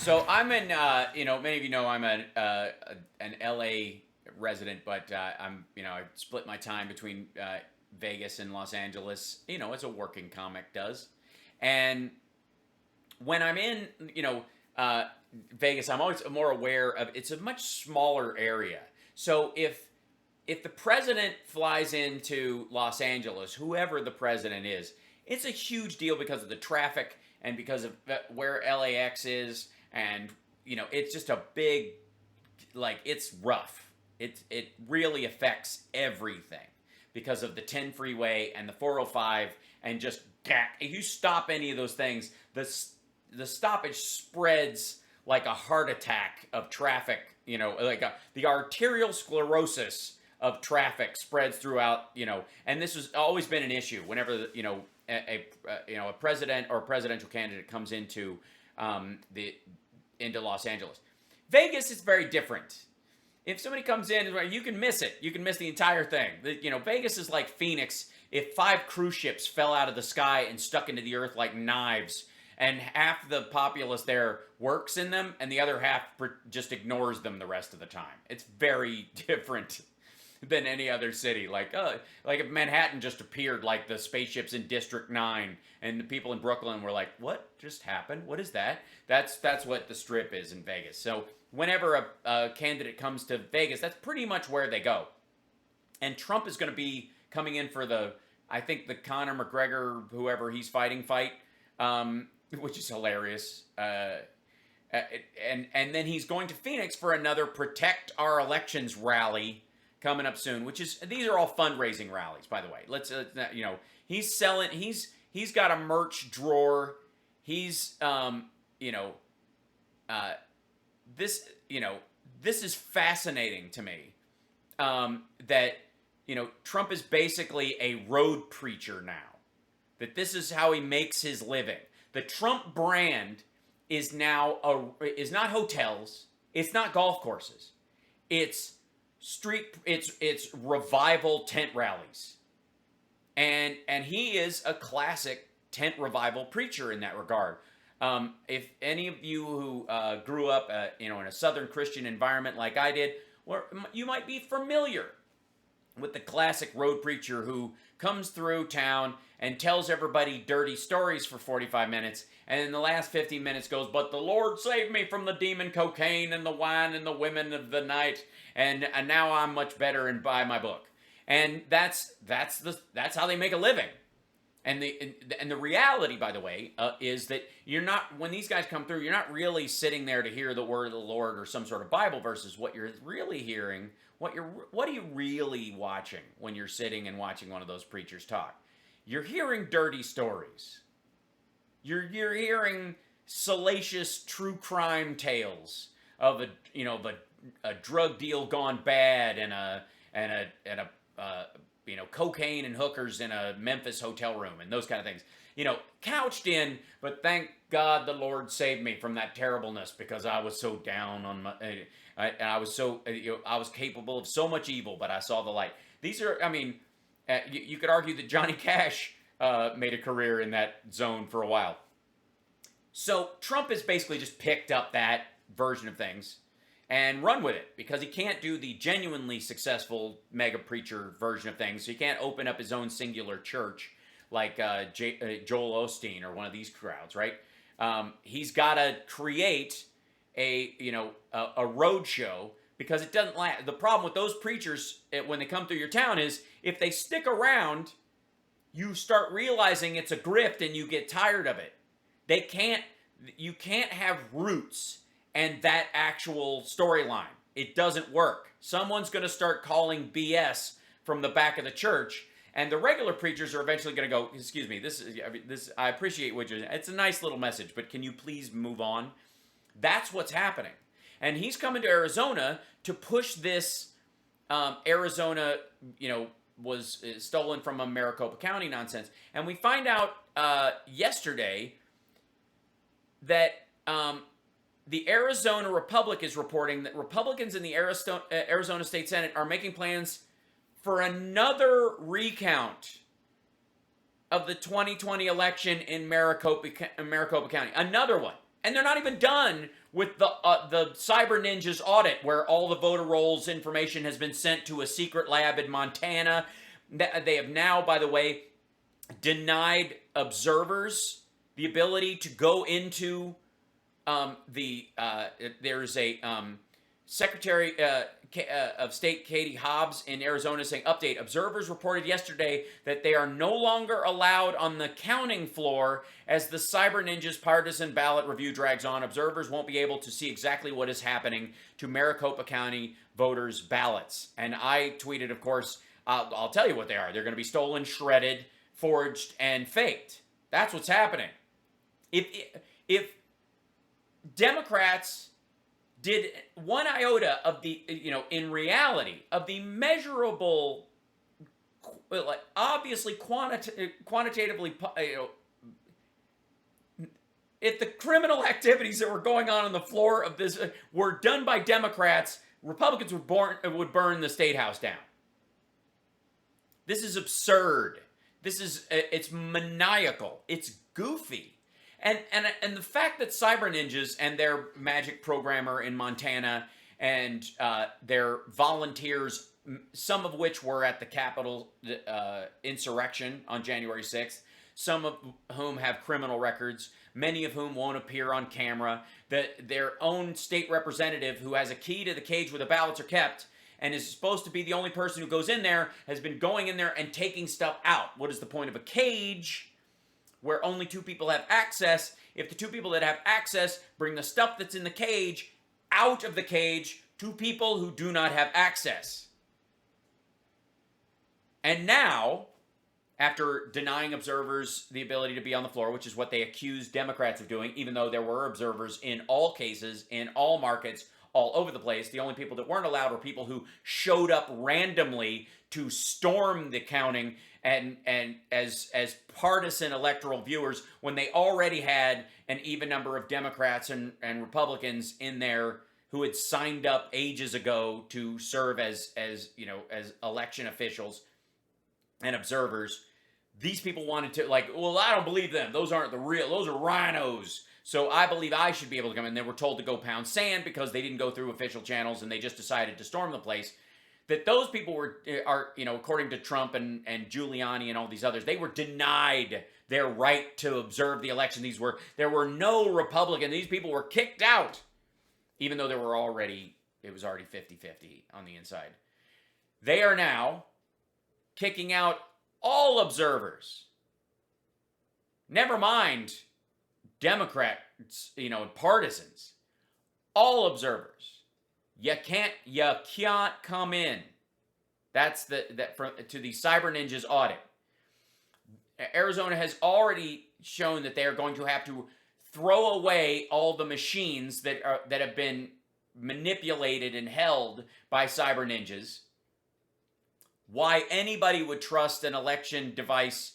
So I'm in, many of you know I'm an LA resident, but I split my time between Vegas and Los Angeles, as a working comic does. And when I'm in, uh, Vegas, I'm always more aware of it's a much smaller area. So if the president flies into Los Angeles, whoever the president is, it's a huge deal because of the traffic and because of where LAX is, and it's just a big, like, it's rough. It really affects everything because of the 10 freeway and the 405, and just if you stop any of those things, the stoppage spreads like a heart attack of traffic. The arterial sclerosis of traffic spreads throughout. And this has always been an issue whenever a president or a presidential candidate comes into Los Angeles. Vegas is very different. If somebody comes in, you can miss it. You can miss the entire thing. Vegas is like Phoenix if 5 cruise ships fell out of the sky and stuck into the earth like knives, and half the populace there works in them, and the other half just ignores them the rest of the time. It's very different than any other city. Like if Manhattan just appeared like the spaceships in District 9, and the people in Brooklyn were like, what just happened? What is that? That's what the Strip is in Vegas. So whenever a candidate comes to Vegas, that's pretty much where they go. And Trump is going to be coming in for I think the Conor McGregor, whoever he's fight, which is hilarious. And then he's going to Phoenix for another Protect Our Elections rally coming up soon, these are all fundraising rallies, by the way. He's selling, he's got a merch drawer. He's, this is fascinating to me. That, Trump is basically a road preacher now. That this is how he makes his living. The Trump brand is now is not hotels. It's not golf courses. It's it's revival tent rallies. And he is a classic tent revival preacher in that regard. If any of you who grew up, in a Southern Christian environment like I did, you might be familiar with the classic road preacher who comes through town and tells everybody dirty stories for 45 minutes, and in the last 15 minutes goes, but the Lord saved me from the demon cocaine and the wine and the women of the night, and now I'm much better and buy my book. And that's how they make a living. And the reality, by the way, is that you're not, when these guys come through, you're not really sitting there to hear the word of the Lord or some sort of Bible verses. What you're really hearing, what are you really watching when you're sitting and watching one of those preachers talk? You're hearing dirty stories. You're hearing salacious true crime tales of a drug deal gone bad and a cocaine and hookers in a Memphis hotel room and those kind of things. Couched in, but thank God the Lord saved me from that terribleness because I was so down on my, I was so, I was capable of so much evil, but I saw the light. These are, you could argue that Johnny Cash made a career in that zone for a while. So Trump has basically just picked up that version of things and run with it because he can't do the genuinely successful mega preacher version of things. So he can't open up his own singular church like Joel Osteen or one of these crowds, right? He's got to create a road show because it doesn't last. The problem with those preachers when they come through your town is if they stick around, you start realizing it's a grift and you get tired of it. You can't have roots and that actual storyline. It doesn't work. Someone's going to start calling BS from the back of the church, and the regular preachers are eventually going to go, excuse me, this I appreciate what you're saying. It's a nice little message, but can you please move on? That's what's happening. And he's coming to Arizona to push this Arizona, was stolen from a Maricopa County nonsense. And we find out yesterday that the Arizona Republic is reporting that Republicans in the Arizona State Senate are making plans for another recount of the 2020 election in Maricopa County. Another one. And they're not even done with the Cyber Ninjas audit, where all the voter rolls information has been sent to a secret lab in Montana. They have now, by the way, denied observers the ability to go into there's a Secretary of State Katie Hobbs in Arizona saying, update, observers reported yesterday that they are no longer allowed on the counting floor as the Cyber Ninjas partisan ballot review drags on. Observers won't be able to see exactly what is happening to Maricopa County voters' ballots. And I tweeted, of course, I'll tell you what they are. They're going to be stolen, shredded, forged, and faked. That's what's happening. If Democrats did one iota of the, in reality, of the measurable, like obviously quantitatively, if the criminal activities that were going on the floor of this were done by Democrats, Republicans would burn the State House down. This is absurd. It's maniacal. It's goofy. And the fact that Cyber Ninjas and their magic programmer in Montana and their volunteers, some of which were at the Capitol insurrection on January 6th, some of whom have criminal records, many of whom won't appear on camera, that their own state representative who has a key to the cage where the ballots are kept and is supposed to be the only person who goes in there, has been going in there and taking stuff out. What is the point of a cage where only two people have access if the two people that have access bring the stuff that's in the cage out of the cage to people who do not have access? And now, after denying observers the ability to be on the floor, which is what they accused Democrats of doing, even though there were observers in all cases, in all markets, all over the place, the only people that weren't allowed were people who showed up randomly to storm the counting and as partisan electoral viewers when they already had an even number of Democrats and Republicans in there who had signed up ages ago to serve as election officials and observers. These people wanted to, well, I don't believe them. Those aren't the real, those are rhinos. So I believe I should be able to come in. They were told to go pound sand because they didn't go through official channels and they just decided to storm the place. That those people are according to Trump and Giuliani and all these others, they were denied their right to observe the election. There were no Republicans. These people were kicked out, even though it was already 50-50 on the inside. They are now kicking out all observers. Never mind Democrats, partisans. All observers. You can't come in. That's to the Cyber Ninjas audit. Arizona has already shown that they are going to have to throw away all the machines that have been manipulated and held by Cyber Ninjas. Why anybody would trust an election device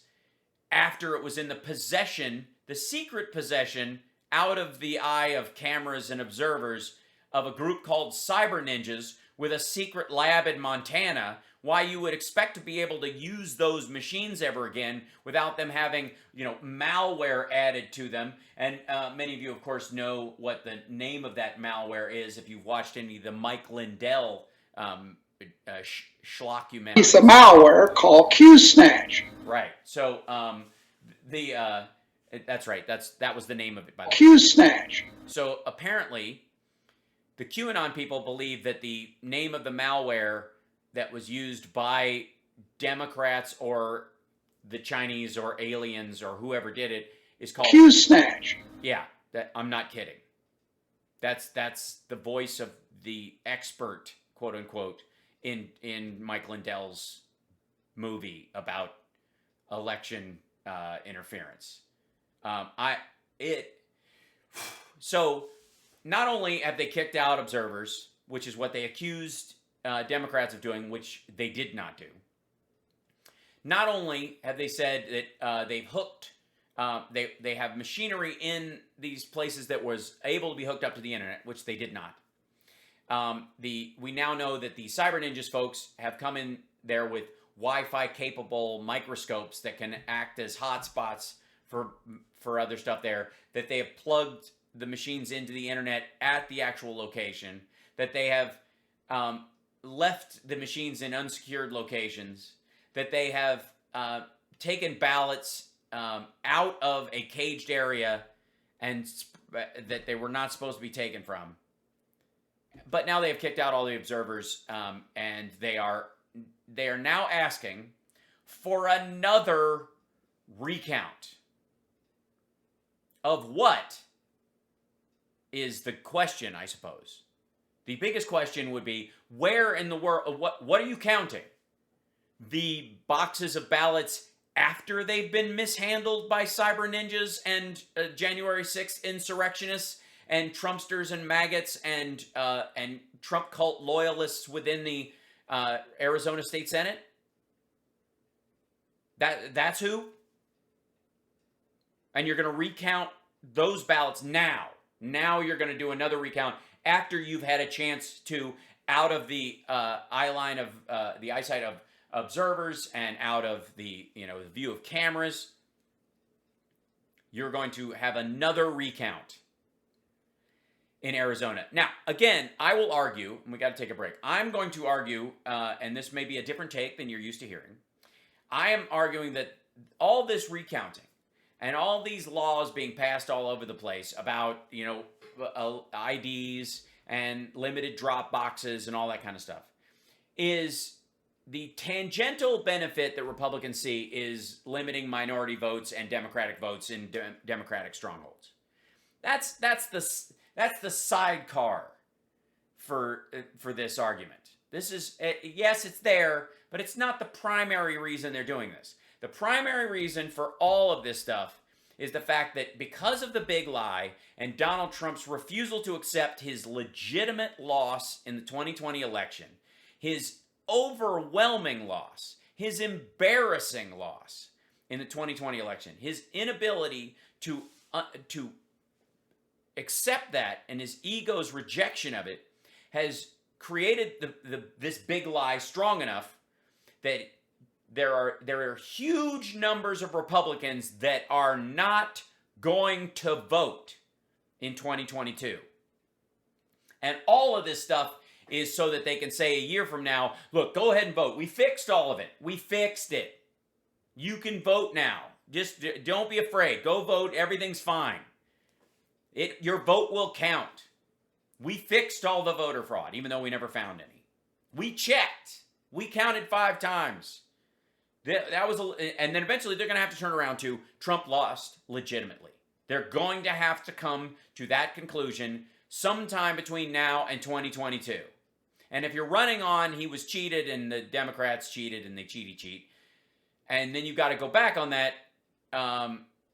after it was in the secret possession, out of the eye of cameras and observers, of a group called Cyber Ninjas with a secret lab in Montana, why you would expect to be able to use those machines ever again without them having, malware added to them. And many of you, of course, know what the name of that malware is if you've watched any of the Mike Lindell schlock-you-man. It's a malware called Q-Snatch. Right. So that's right. That was the name of it. By the way. Q-Snatch. So apparently, the QAnon people believe that the name of the malware that was used by Democrats or the Chinese or aliens or whoever did it is called Q-Snatch. Yeah, I'm not kidding. That's the voice of the expert, quote unquote, in Mike Lindell's movie about election interference. So not only have they kicked out observers, which is what they accused Democrats of doing, which they did not do. Not only have they said that they've hooked, they have machinery in these places that was able to be hooked up to the internet, which they did not. We now know that the Cyber Ninjas folks have come in there with Wi-Fi capable microscopes that can act as hotspots for other stuff there, that they have plugged the machines into the internet at the actual location, that they have left the machines in unsecured locations, that they have taken ballots out of a caged area and that they were not supposed to be taken from. But now they have kicked out all the observers, and they are now asking for another recount. Of what is the question, I suppose. The biggest question would be, where in the world, what are you counting? The boxes of ballots after they've been mishandled by cyber ninjas and January 6th insurrectionists and Trumpsters and maggots and Trump cult loyalists within the Arizona State Senate? That's who? And you're going to recount those ballots now. Now you're going to do another recount after you've had a chance to, out of the eyesight of observers and out of the the view of cameras. You're going to have another recount in Arizona. Now, again, I will argue, and we got to take a break. I'm going to argue, and this may be a different take than you're used to hearing. I am arguing that all this recounting and all these laws being passed all over the place about, IDs and limited drop boxes and all that kind of stuff is the tangential benefit that Republicans see is limiting minority votes and Democratic votes in Democratic strongholds. That's the sidecar for this argument. This is, yes, it's there, but it's not the primary reason they're doing this. The primary reason for all of this stuff is the fact that because of the big lie and Donald Trump's refusal to accept his legitimate loss in the 2020 election, his overwhelming loss, his embarrassing loss in the 2020 election, his inability to accept that and his ego's rejection of it has created this big lie strong enough that there are huge numbers of Republicans that are not going to vote in 2022. And all of this stuff is so that they can say a year from now, look, go ahead and vote. We fixed all of it. We fixed it. You can vote now. Just don't be afraid. Go vote. Everything's fine. Your vote will count. We fixed all the voter fraud, even though we never found any. We checked. We counted 5 times. And then eventually they're going to have to turn around to Trump lost legitimately. They're going to have to come to that conclusion sometime between now and 2022. And if you're running on he was cheated and the Democrats cheated and they cheat, and then you've got to go back on that,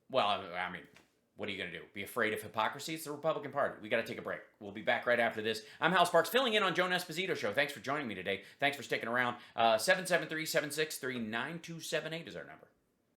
what are you going to do? Be afraid of hypocrisy? It's the Republican Party. We got to take a break. We'll be back right after this. I'm Hal Sparks, filling in on Joan Esposito Show. Thanks for joining me today. Thanks for sticking around. 773-763-9278 is our number.